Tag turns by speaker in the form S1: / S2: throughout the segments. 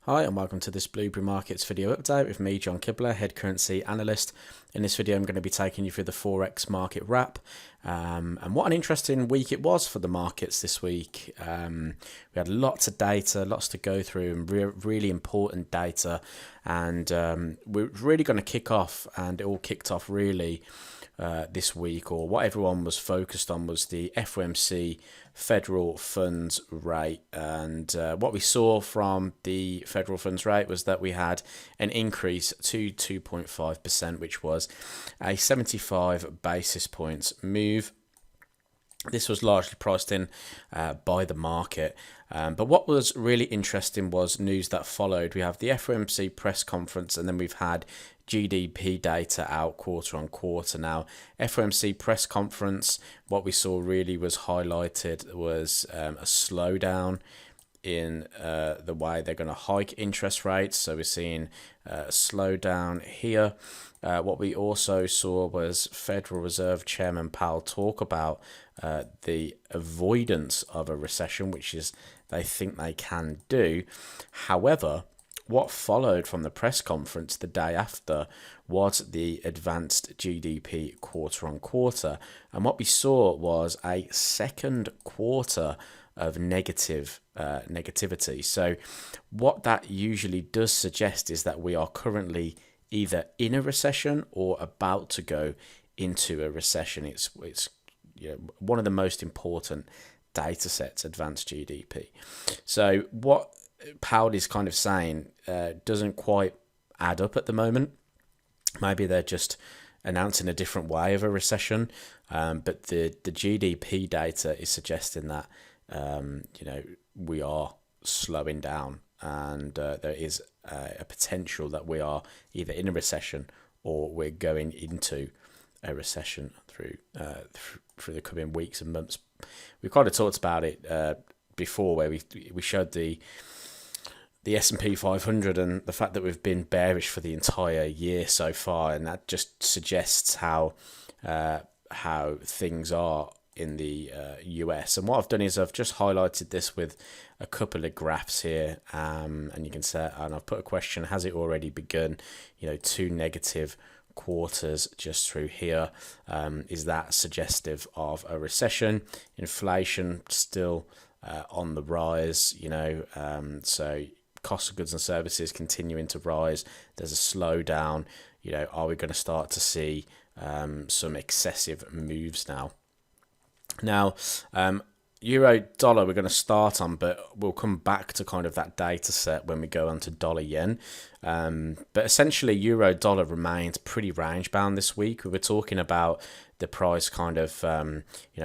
S1: Hi and welcome to this Blueberry Markets video update with me, John Kibler, head currency analyst. In this video I'm going to be taking you through the Forex market wrap and what an interesting week it was for the markets this week. We had lots of data, lots to go through and really important data, and we're really going to kick off, and it all kicked off really this week, or what everyone was focused on was the FOMC federal funds rate. And what we saw from the federal funds rate was that we had an increase to 2.5%, which was a 75 basis points move. This was largely priced in by the market. But what was really interesting was news that followed. We have the FOMC press conference, and then we've had GDP data out quarter on quarter. Now, FOMC press conference, what we saw really was highlighted was a slowdown in the way they're going to hike interest rates. So we're seeing a slowdown here. What we also saw was Federal Reserve Chairman Powell talk about the avoidance of a recession, which is they think they can do. However, what followed from the press conference the day after was the advanced GDP quarter on quarter. And what we saw was a second quarter of negativity. So what that usually does suggest is that we are currently either in a recession or about to go into a recession. It's one of the most important data sets, advanced GDP. So what Powell is kind of saying doesn't quite add up at the moment. Maybe they're just announcing a different way of a recession, but the GDP data is suggesting that we are slowing down, and there is a potential that we are either in a recession or we're going into a recession through the coming weeks and months. We've kind of talked about it before, where we showed the S&P 500 and the fact that we've been bearish for the entire year so far, and that just suggests how things are in the US. And what I've done is I've just highlighted this with a couple of graphs here, and you can say, and I've put a question: has it already begun? Two negative quarters just through here. Is that suggestive of a recession? Inflation still on the rise, so cost of goods and services continuing to rise. There's a slowdown. Are we going to start to see some excessive moves now? Now, euro dollar we're going to start on, but we'll come back to kind of that data set when we go on to dollar yen. But essentially, euro dollar remains pretty range bound this week. We were talking about the price kind of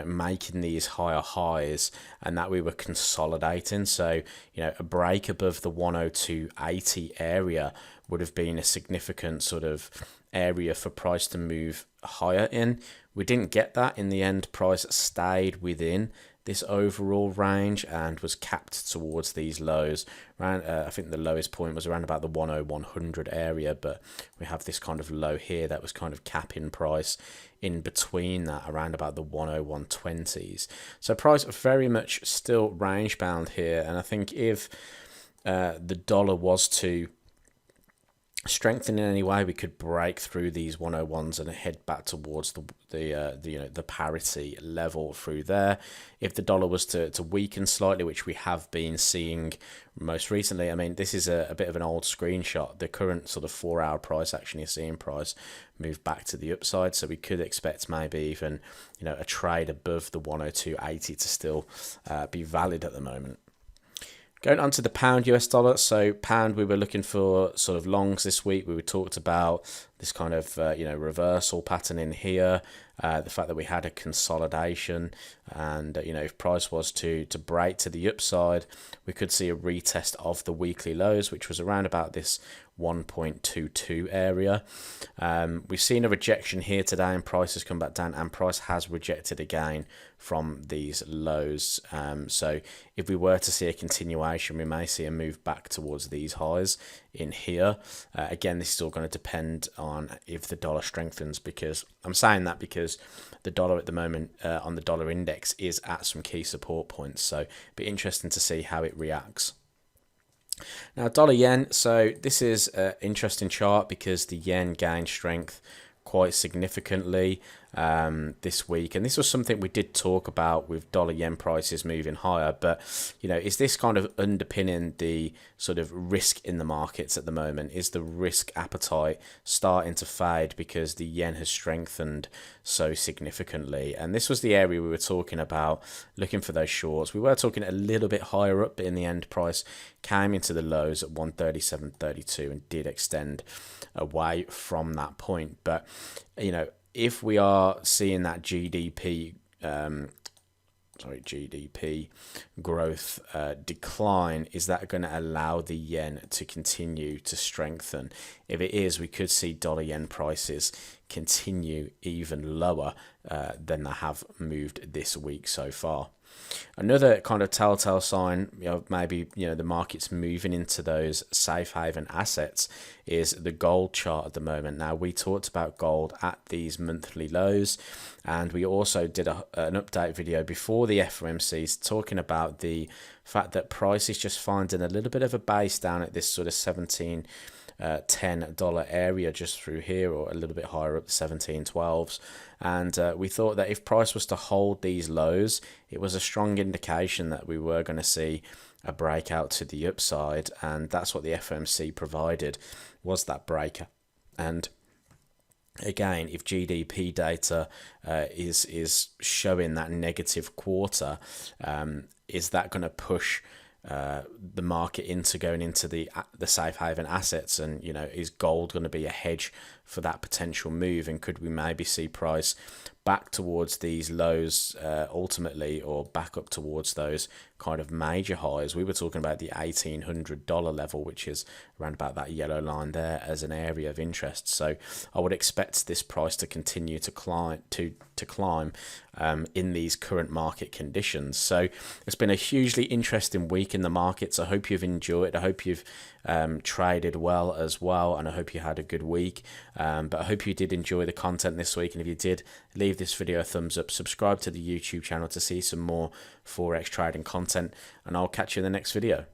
S1: making these higher highs, and that we were consolidating. So a break above the 102.80 area would have been a significant sort of area for price to move higher in. We didn't get that in the end. Price stayed within this overall range and was capped towards these lows. I think the lowest point was around about the 10100 area, but we have this kind of low here that was kind of capping price in between that, around about the 10120s. So price very much still range bound here, and I think if the dollar was to strengthen in any way, we could break through these 101s and head back towards the parity level through there. If the dollar was to weaken slightly, which we have been seeing most recently, I mean, this is a bit of an old screenshot. The current sort of 4-hour price action you're seeing price move back to the upside, so we could expect maybe even a trade above the 102.80 to still be valid at the moment. Going on to the pound US dollar. So pound, we were looking for sort of longs this week. We talked about this kind of reversal pattern in here, the fact that we had a consolidation, and if price was to break to the upside, we could see a retest of the weekly lows, which was around about this 1.22 area. We've seen a rejection here today, and price has come back down, and price has rejected again from these lows. So if we were to see a continuation, we may see a move back towards these highs in here. Again, this is all going to depend on if the dollar strengthens, because I'm saying that because the dollar at the moment on the dollar index is at some key support points. So it'll be interesting to see how it reacts. Now, dollar yen. So this is an interesting chart because the yen gained strength quite significantly this week, and this was something we did talk about with dollar yen prices moving higher. But is this kind of underpinning the sort of risk in the markets at the moment? Is the risk appetite starting to fade because the yen has strengthened so significantly? And this was the area we were talking about, looking for those shorts. We were talking a little bit higher up, but in the end, price came into the lows at 137.32 and did extend away from that point. But if we are seeing that GDP growth decline, is that going to allow the yen to continue to strengthen? If it is, we could see dollar yen prices continue even lower than they have moved this week so far. Another kind of telltale sign, maybe the market's moving into those safe haven assets, is the gold chart at the moment. Now, we talked about gold at these monthly lows, and we also did an update video before the FOMCs talking about the fact that price is just finding a little bit of a base down at this sort of $17.10 area just through here, or a little bit higher up, the 17.12s. And we thought that if price was to hold these lows, it was a strong indication that we were going to see a breakout to the upside, and that's what the FOMC provided, was that breaker. And again, if GDP data is showing that negative quarter, is that going to push the market into going into the safe haven assets? And is gold going to be a hedge for that potential move? And could we maybe see price back towards these lows ultimately, or back up towards those kind of major highs? We were talking about the $1,800 level, which is around about that yellow line there, as an area of interest. So I would expect this price to continue to climb in these current market conditions. So it's been a hugely interesting week in the markets. I hope you've enjoyed. I hope you've traded well as well, and I hope you had a good week. But I hope you did enjoy the content this week, and if you did, leave this video a thumbs up, subscribe to the YouTube channel to see some more Forex trading content, and I'll catch you in the next video.